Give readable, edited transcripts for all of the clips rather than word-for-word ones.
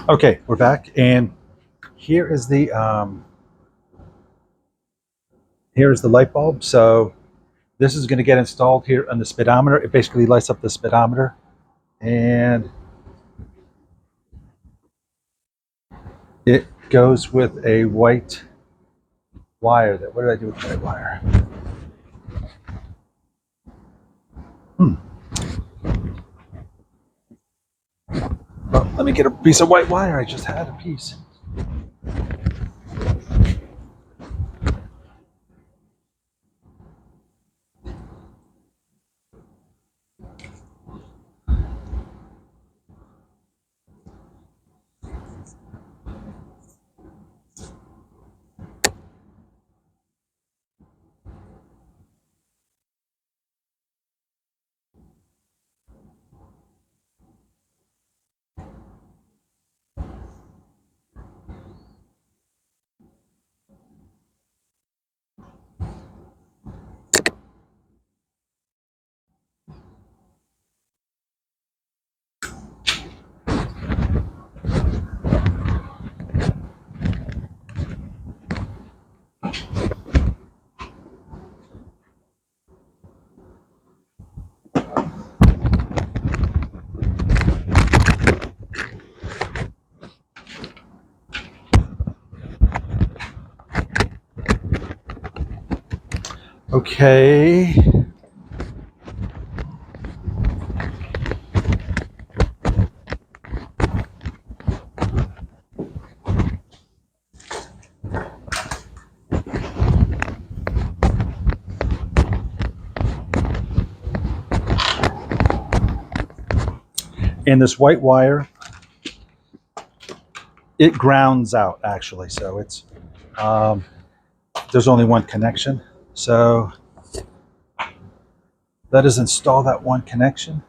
Okay, we're back, and here is the light bulb. So this is going to get installed here on the speedometer. It basically lights up the speedometer, and it goes with a white wire. What did I do with the white wire? Well, let me get a piece of white wire. I just had a piece. Okay. And this white wire, it grounds out actually. So it's there's only one connection. So let us install that one connection.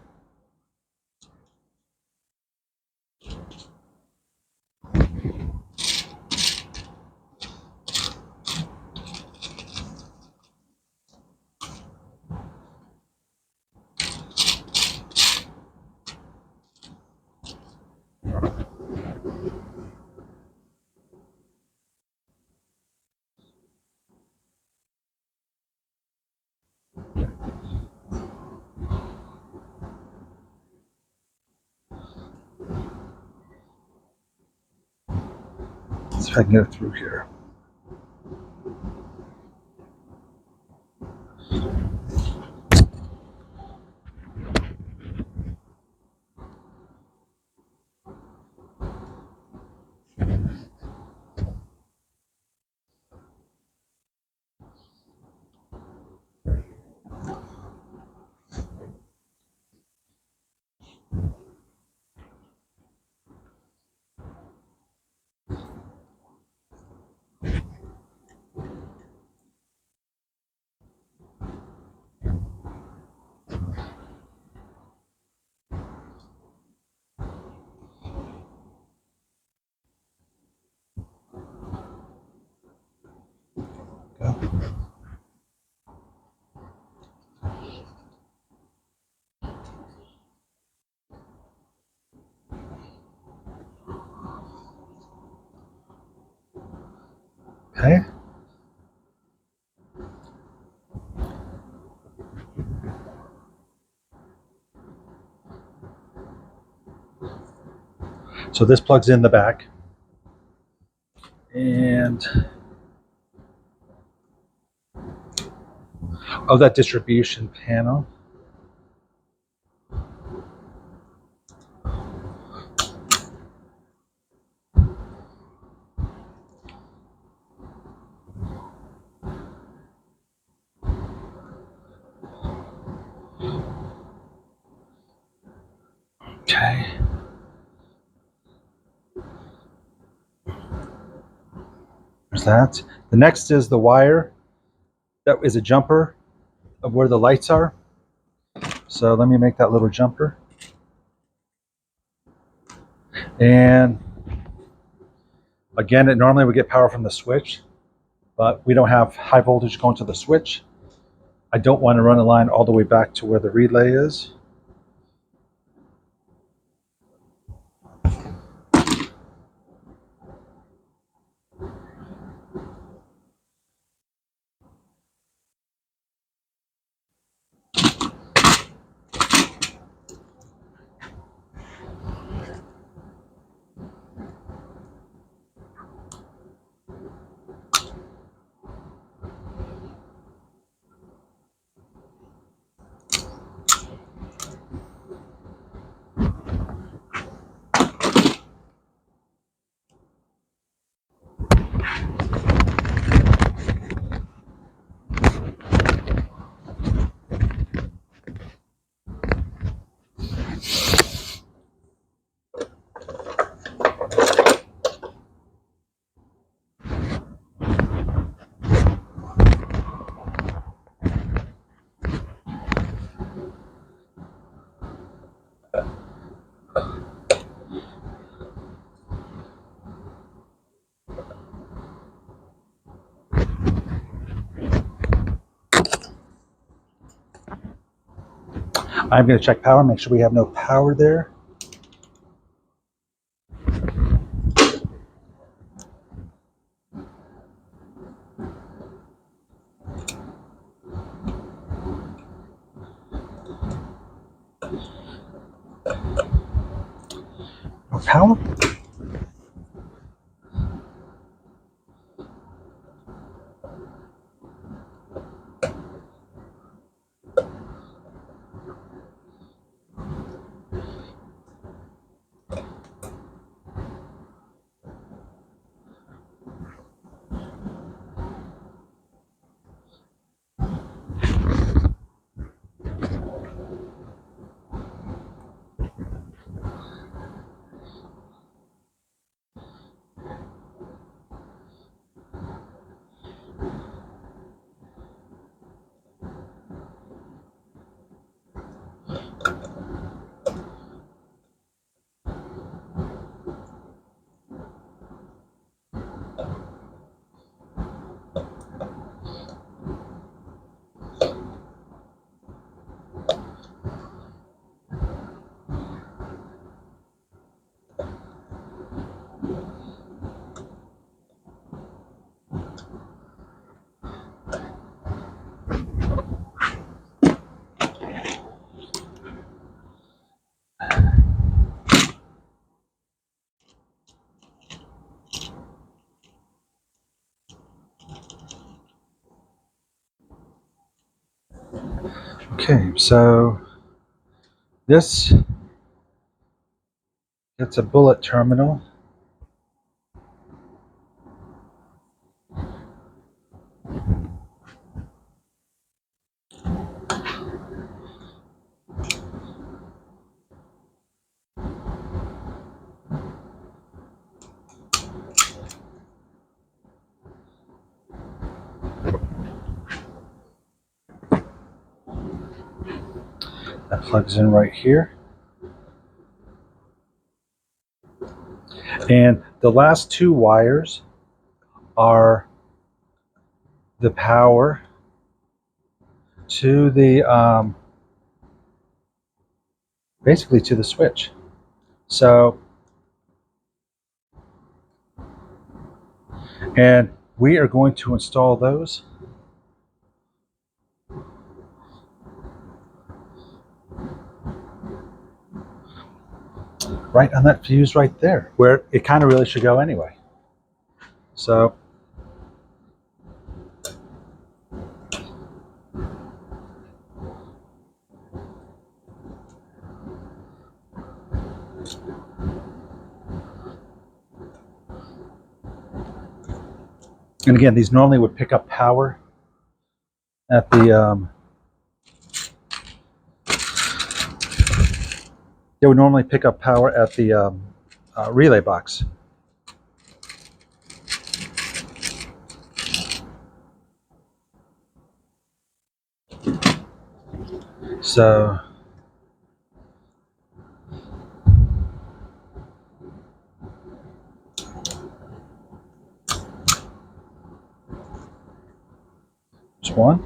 Let's see if I can get it through here. Okay. So this plugs in the back. And of that distribution panel. Okay. There's that. The next is the wire. That is a jumper of where the lights are. So let me make that little jumper. And again, it normally would get power from the switch, but we don't have high voltage going to the switch. I don't want to run a line all the way back to where the relay is. I'm going to check power, make sure we have no power there. No power? Okay, so this, it's a bullet terminal. That plugs in right here. And the last two wires are the power to the, basically to the switch. So, and we are going to install those right on that fuse right there, where it kind of really should go anyway. So, and again, these normally would pick up power at the, they would normally pick up power at the relay box. So, there's one.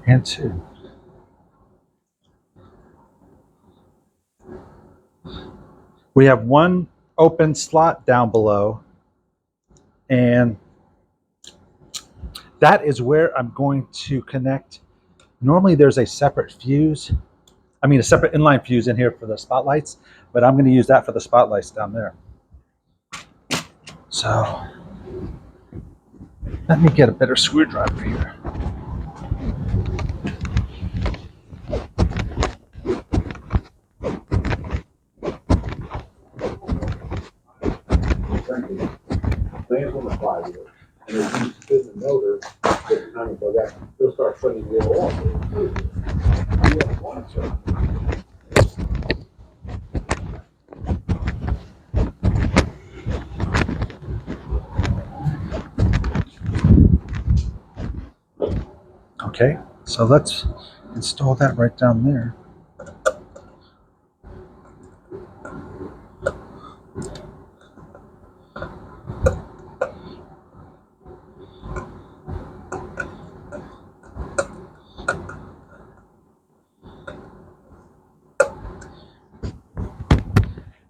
And two. We have one open slot down below, and that is where I'm going to connect. Normally there's a separate fuse, a separate inline fuse in here for the spotlights, but I'm going to use that for the spotlights down there. So let me get a better screwdriver here. Lands on the flywheel, and if you spin the motor, the time of that, they'll start putting the wheel off. Okay, so let's install that right down there.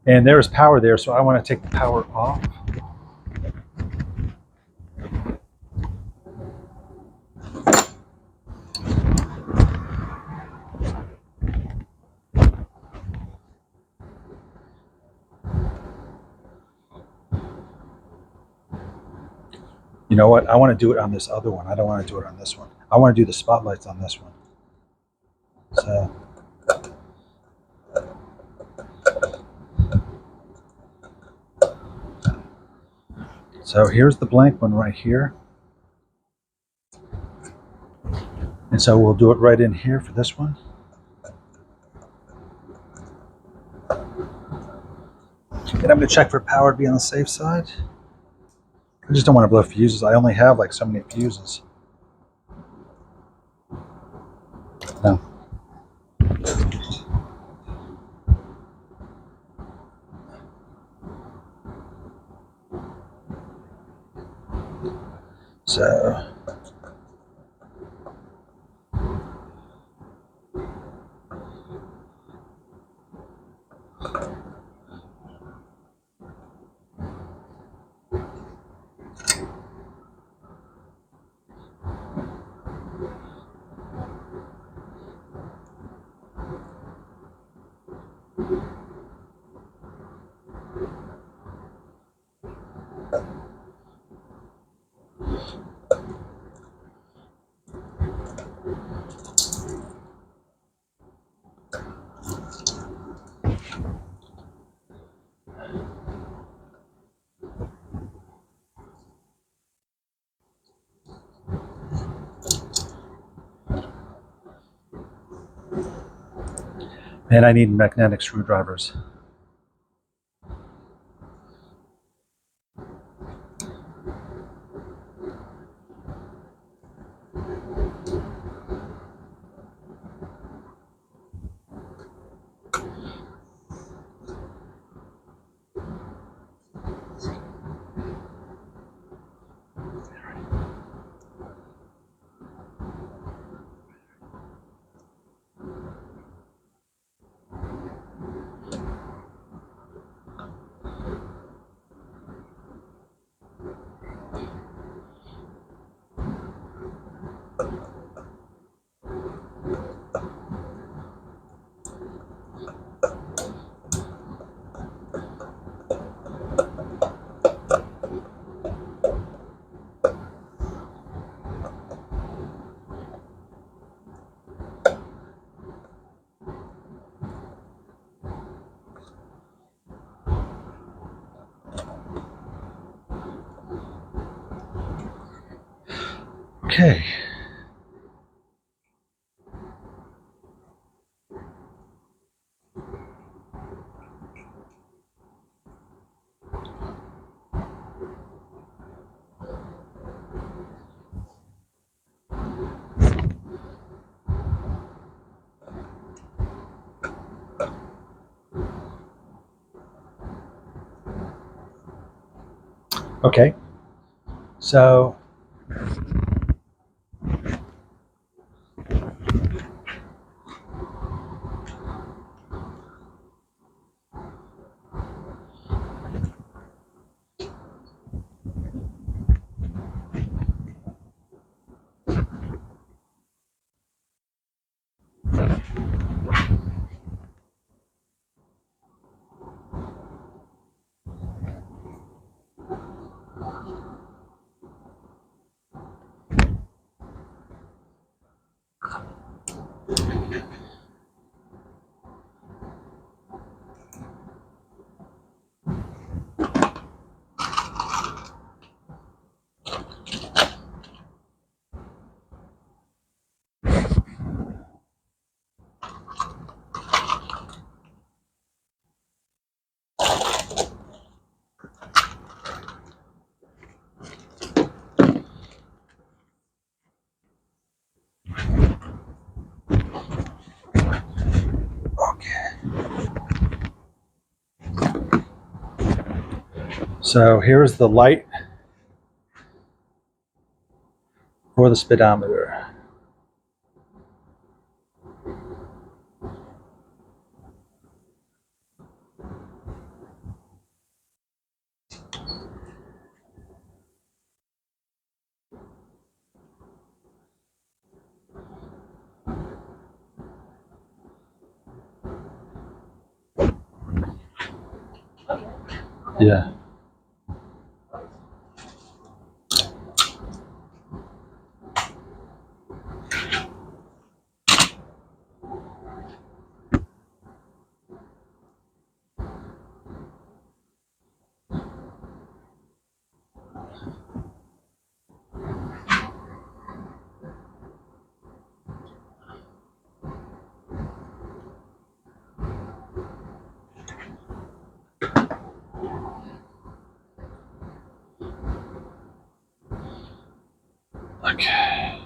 And there is power there, so I want to take the power off. You know what? I want to do it on this other one. I don't want to do it on this one. I want to do the spotlights on this one. So here's the blank one right here. And so we'll do it right in here for this one. And I'm going to check for power to be on the safe side. I just don't want to blow fuses. I only have like so many fuses. No. So and I need magnetic screwdrivers. Okay. Okay. So So here's the light for the speedometer. Yeah. Okay.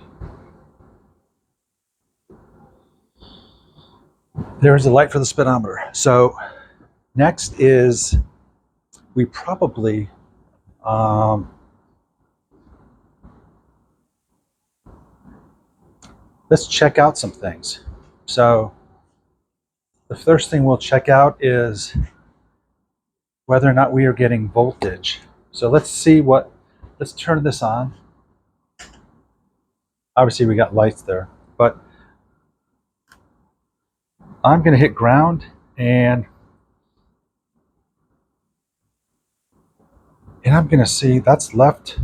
There's the light for the speedometer. So next is we probably let's check out some things. So the first thing we'll check out is whether or not we are getting voltage. So let's turn this on. Obviously we got lights there, but I'm going to hit ground and I'm going to see that's left